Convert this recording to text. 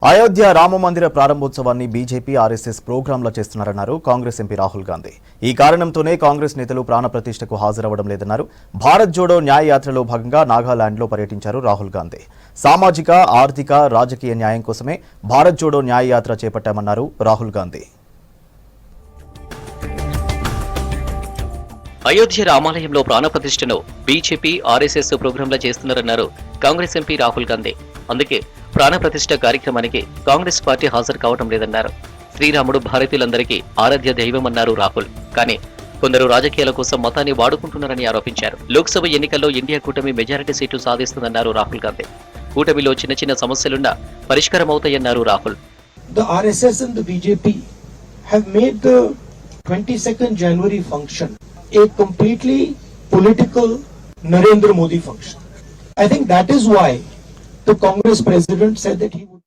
అయోధ్య రామ మందిర ప్రారంభోత్సవాన్ని BJP RSS ప్రోగ్రాంలో చేస్తున్నారన్నారు Congress MP Rahul Gandhi. ఈ కారణంతోనే కాంగ్రెస్ నేతలు ప్రాణప్రతిష్ఠకు హాజరవ్వడం లేదన్నారు. భారత్ జోడో న్యాయ యాత్రలో భాగంగా నాగాలాండ్లో పర్యటించారు రాహుల్ గాంధీ. సామాజిక, ఆర్థిక, రాజకీయ న్యాయం కోసమే భారత్ జోడో న్యాయ యాత్ర చేపట్టామన్నారు రాహుల్ గాంధీ. అయోధ్య రామాలయంలో ప్రాణప్రతిష్ఠను బీజేపీ ఆర్ఎస్ఎస్ ప్రోగ్రాంలో చేస్తున్నారన్నారు కాంగ్రెస్ ఎంపీ రాహుల్ గాంధీ. అందుకే ప్రాణప్రతిష్ఠ కార్యక్రమానికి కాంగ్రెస్ పార్టీ హాజరు కావడం లేదన్నారు. శ్రీరాముడు భారతీయులందరికీ ఆరాధ్య దైవమన్నారు రాహుల్. కానీ కొందరు రాజకీయాల కోసం మతాన్ని వాడుకుంటున్నారని ఆరోపించారు. లోక్సభ ఎన్నికల్లో ఇండియా కూటమి మెజారిటీ సీట్లు సాధిస్తుందన్నారు రాహుల్ గాంధీ. కూటమిలో చిన్న చిన్న సమస్యలున్నా పరిష్కారం అవుతాయన్నారు Rahul. The RSS and the BJP have made the 22nd January function a completely political Narendra Modi function. I think that is why the Congress president said that he would